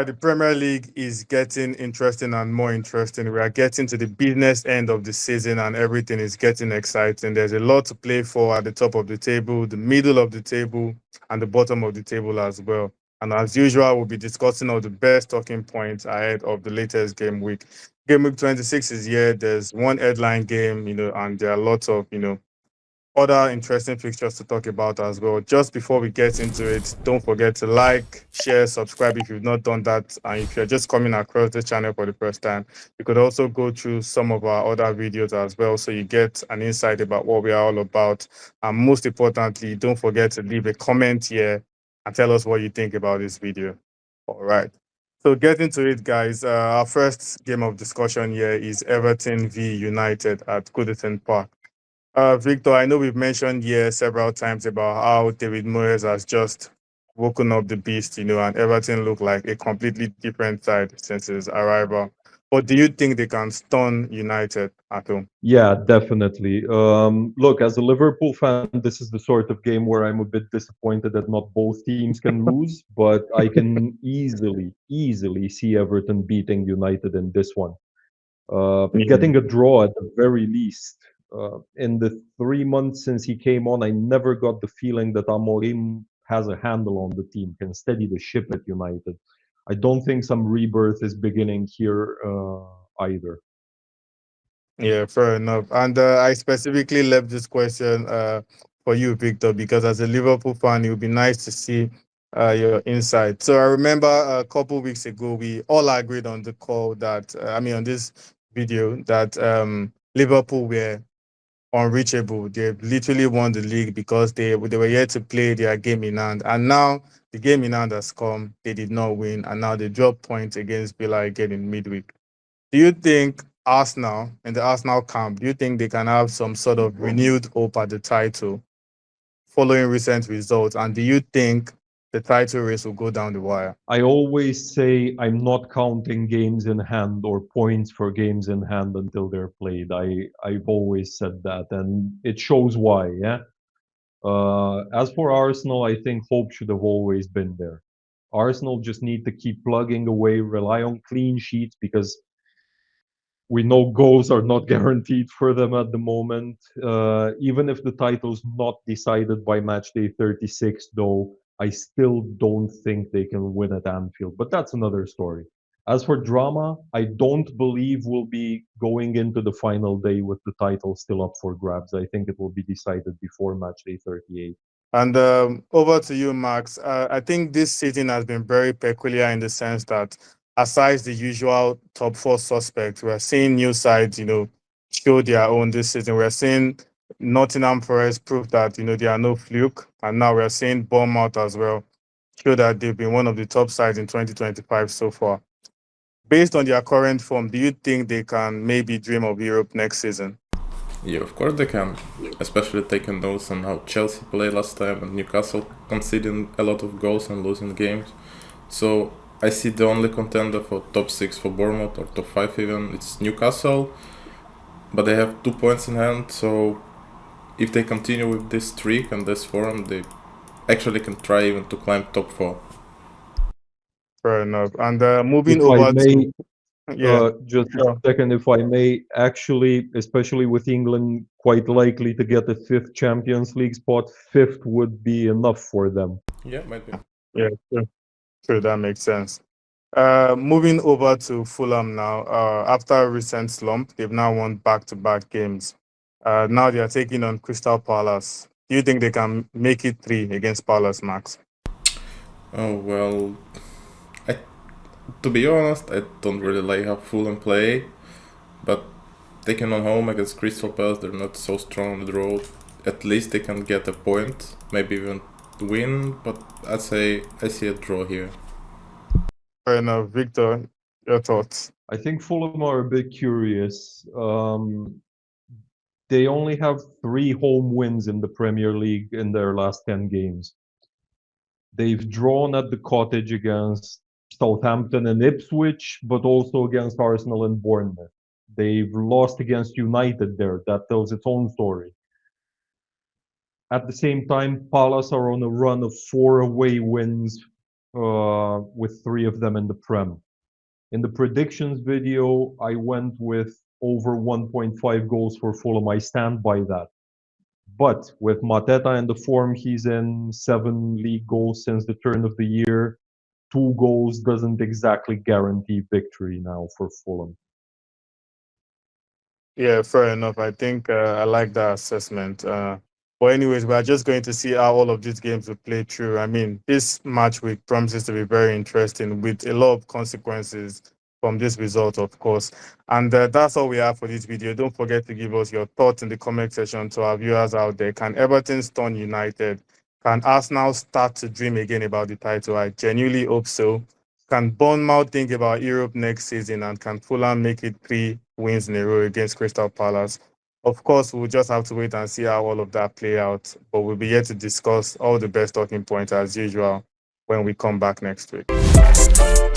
right, the Premier League is getting interesting and more interesting. We are getting to the business end of the season and everything is getting exciting. There's a lot to play for at the top of the table, the middle of the table, and the bottom of the table as well. And as usual, we'll be discussing all the best talking points ahead of the latest game week. Game week 26 is here. There's one headline game, and there are lots of, other interesting fixtures to talk about as well. Just before we get into it, don't forget to like, share, subscribe if you've not done that. And if you're just coming across the channel for the first time, you could also go through some of our other videos as well so you get an insight about what we are all about. And most importantly, don't forget to leave a comment here and tell us what you think about this video. All right. So getting to it, guys, our first game of discussion here is Everton v United at Goodison Park. Victor, I know we've mentioned here several times about how David Moyes has just woken up the beast, and Everton look like a completely different side since his arrival. But do you think they can stun United at home? Yeah, definitely. Look, as a Liverpool fan, this is the sort of game where I'm a bit disappointed that not both teams can lose, but I can easily see Everton beating United in this one. Yeah. Getting a draw at the very least. In the 3 months since he came on, I never got the feeling that Amorim has a handle on the team, can steady the ship at United. I don't think some rebirth is beginning here either. Yeah, fair enough. And I specifically left this question for you, Victor, because as a Liverpool fan, it would be nice to see your insight. So I remember a couple weeks ago, we all agreed on the call that, on this video, that Liverpool were unreachable. They literally won the league because they were yet to play their game in hand. And now the game in hand has come. They did not win. And now they drop points against Villa again in midweek. Do you think Arsenal in the Arsenal camp, do you think they can have some sort of renewed hope at the title following recent results? And do you think the title race will go down the wire? I always say I'm not counting games in hand or points for games in hand until they're played. I've always said that, and it shows why. Yeah. As for Arsenal, I think hope should have always been there. Arsenal just need to keep plugging away, rely on clean sheets because we know goals are not guaranteed for them at the moment. Even if the title's not decided by match day 36, though, I still don't think they can win at Anfield. But that's another story. As for drama, I don't believe we'll be going into the final day with the title still up for grabs. I think it will be decided before match day 38. And over to you, Max. I think this season has been very peculiar in the sense that, aside the usual top four suspects, we're seeing new sides, show their own this season. We're seeing Nottingham Forest prove that, they are no fluke. And now we're seeing Bournemouth as well show that they've been one of the top sides in 2025 so far. Based on their current form, do you think they can maybe dream of Europe next season? Yeah, of course they can. Especially taking notes on how Chelsea played last time and Newcastle conceding a lot of goals and losing games. So I see the only contender for top 6 for Bournemouth or top 5 even, it's Newcastle. But they have 2 points in hand, so if they continue with this streak and this form, they actually can try even to climb top 4. Fair enough. And moving If I over may, to, yeah, just a sure. second, if I may, actually, especially with England quite likely to get a fifth Champions League spot, fifth would be enough for them. Yeah, might be. Yeah, sure. Sure, that makes sense. Moving over to Fulham now. After a recent slump, they've now won back-to-back games. Now they are taking on Crystal Palace. Do you think they can make it 3 against Palace, Max? Oh, well, I, to be honest, I don't really like how Fulham play, but taking on home against Crystal Palace, they're not so strong on the road. At least they can get a point, maybe even win, but I see a draw here. Fair enough. Victor, your thoughts? I think Fulham are a bit curious. They only have 3 home wins in the Premier League in their last 10 games. They've drawn at the Cottage against Southampton and Ipswich, but also against Arsenal and Bournemouth. They've lost against United there. That tells its own story. At the same time, Palace are on a run of 4 away wins with 3 of them in the Prem. In the predictions video, I went with over 1.5 goals for Fulham. I stand by that. But with Mateta and the form he's in, 7 league goals since the turn of the year, 2 goals doesn't exactly guarantee victory now for Fulham. Yeah, fair enough. I think I like that assessment. But anyways, we are just going to see how all of these games will play through. I mean, this match week promises to be very interesting with a lot of consequences from this result, of course. And that's all we have for this video. Don't forget to give us your thoughts in the comment section to our viewers out there. Can Everton stun United? Can Arsenal start to dream again about the title? I genuinely hope so. Can Bournemouth think about Europe next season, and can Fulham make it 3 wins in a row against Crystal Palace? Of course, we'll just have to wait and see how all of that play out, but we'll be here to discuss all the best talking points as usual when we come back next week.